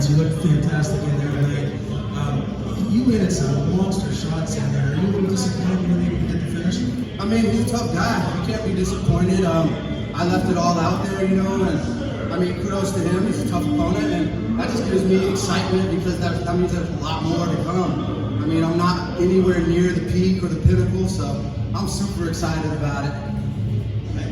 guys. You looked fantastic in there tonight. You landed some monster shots in there. Are you a little disappointed you weren't able to get the finish? I mean, he's a tough guy. You can't be disappointed. I left it all out there, and I mean, kudos to him. He's a tough opponent, and that just gives me excitement because that means there's a lot more to come. I mean, I'm not anywhere near the peak or the pinnacle, so I'm super excited about it.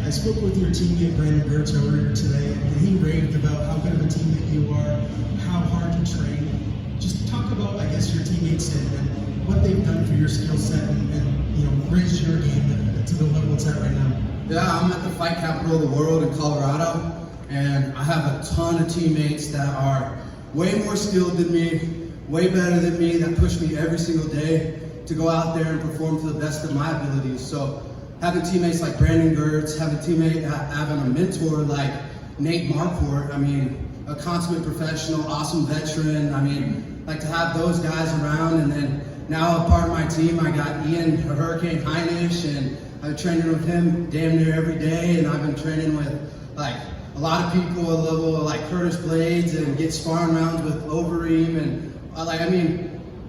I spoke with your teammate Brandon Gertz earlier today, and he raved about how good of a teammate you are, how hard you train. Just talk about, I guess, your teammates and what they've done for your skill set and raised your game to the level it's at right now. Yeah, I'm at the fight capital of the world in Colorado, and I have a ton of teammates that are way more skilled than me, way better than me, that push me every single day to go out there and perform to the best of my abilities. So having teammates like Brandon Gertz, having a mentor like Nate Marquardt, I mean, a consummate professional, awesome veteran. I mean, like to have those guys around, and then now a part of my team, I got Ian Hurricane Heinisch, and I've been training with him damn near every day, and I've been training with like a lot of people at level like Curtis Blades and get sparring rounds with Overeem, and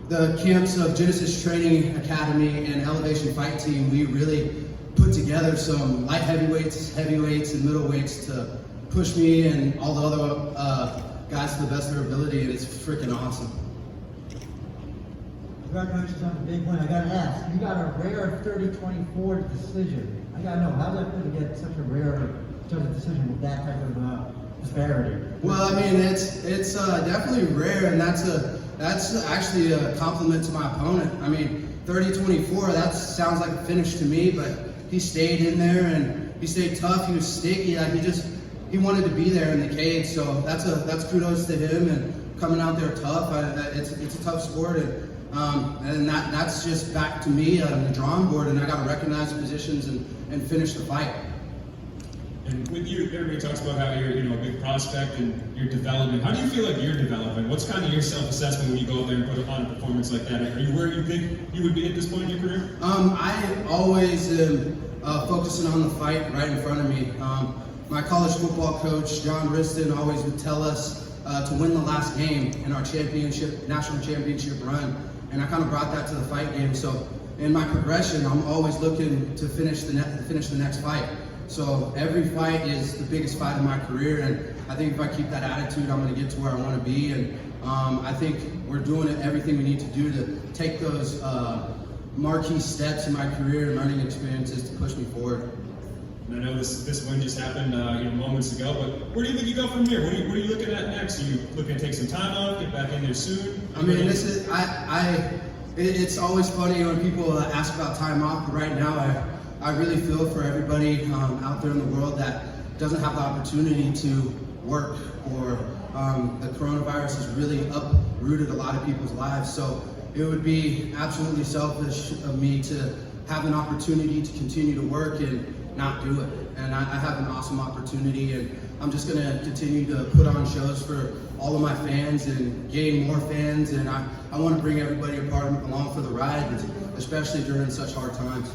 the camps of Genesis Training Academy and Elevation Fight Team, we really put together some light heavyweights, and middleweights to push me and all the other guys to the best of their ability, and it's freaking awesome. Congratulations on the big win. I gotta ask, you got a rare 30-24 decision. I gotta know, how's that going to get such a rare judge decision with that type of disparity? Well, I mean, it's definitely rare, and that's actually a compliment to my opponent. I mean, 30-24, that sounds like a finish to me, but he stayed in there and he stayed tough. He was sticky. Like he wanted to be there in the cage. So that's kudos to him and coming out there tough. It's a tough sport, and that's just back to me on the drawing board, and I got to recognize the positions and finish the fight. And with you, everybody talks about how you're a big prospect and your development. How do you feel like you're developing? What's kind of your self-assessment when you go out there and put on a performance like that? Are you where you think you would be at this point in your career? I always am focusing on the fight right in front of me. My college football coach, John Riston, always would tell us to win the last game in our national championship run. And I kind of brought that to the fight game. So in my progression, I'm always looking to finish the next fight. So every fight is the biggest fight of my career, and I think if I keep that attitude, I'm going to get to where I want to be. And I think we're doing everything we need to do to take those marquee steps in my career and learning experiences to push me forward. And I know this win just happened moments ago, but where do you think you go from here? What are you looking at next? Are you looking to take some time off, get back in there soon? I mean, it's always funny when people ask about time off, but right now I really feel for everybody out there in the world that doesn't have the opportunity to work, or the coronavirus has really uprooted a lot of people's lives. So it would be absolutely selfish of me to have an opportunity to continue to work and not do it. And I have an awesome opportunity, and I'm just going to continue to put on shows for all of my fans and gain more fans, and I want to bring everybody along for the ride, especially during such hard times.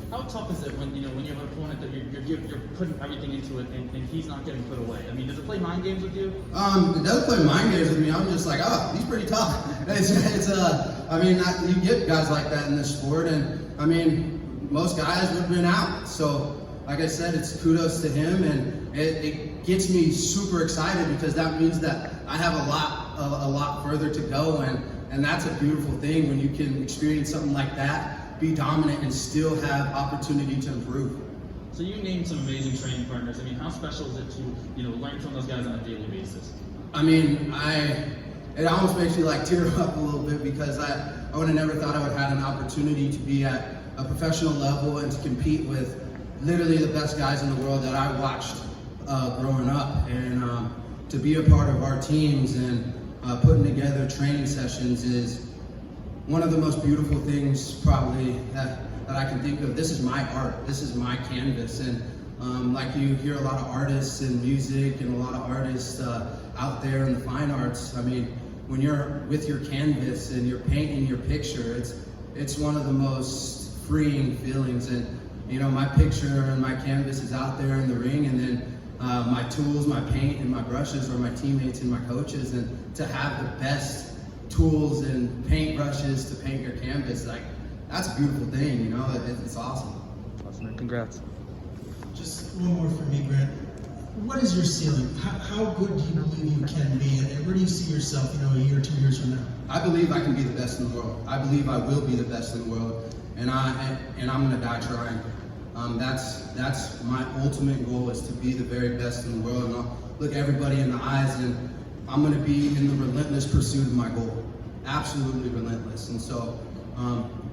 How tough is it when you have an opponent that you're putting everything into it and he's not getting put away? I mean, does it play mind games with you? It does play mind games with me. I'm just like, oh, he's pretty tough. You get guys like that in this sport, and I mean, most guys would have been out. So, like I said, it's kudos to him, and it gets me super excited because that means that I have a lot further to go, and that's a beautiful thing when you can experience something like that, be dominant, and still have opportunity to improve. So you named some amazing training partners. I mean, how special is it to learn from those guys on a daily basis? I mean, it almost makes me like tear up a little bit because I would have never thought I would have had an opportunity to be at a professional level and to compete with literally the best guys in the world that I watched growing up, and to be a part of our teams and putting together training sessions is one of the most beautiful things probably that I can think of. This is my art, this is my canvas, and like you hear a lot of artists in music and a lot of artists out there in the fine arts. I mean, when you're with your canvas and you're painting your picture, it's one of the most freeing feelings. And my picture and my canvas is out there in the ring, and then my tools, my paint, and my brushes are my teammates and my coaches, and to have the best tools and paint brushes to paint your canvas, like, that's a beautiful thing, you know, it's awesome. Awesome, man. Congrats. Just one more for me, Grant. What is your ceiling? How good do you believe you can be, and where do you see yourself, you know, a year or 2 years from now? I believe I can be the best in the world. I believe I will be the best in the world, and I'm gonna die trying. That's my ultimate goal, is to be the very best in the world, and I'll look everybody in the eyes, and I'm gonna be in the relentless pursuit of my goal. Absolutely relentless. And so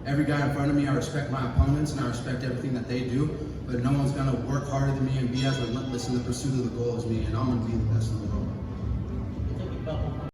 every guy in front of me, I respect my opponents and I respect everything that they do, but no one's gonna work harder than me and be as relentless in the pursuit of the goal as me, and I'm gonna be the best in the world.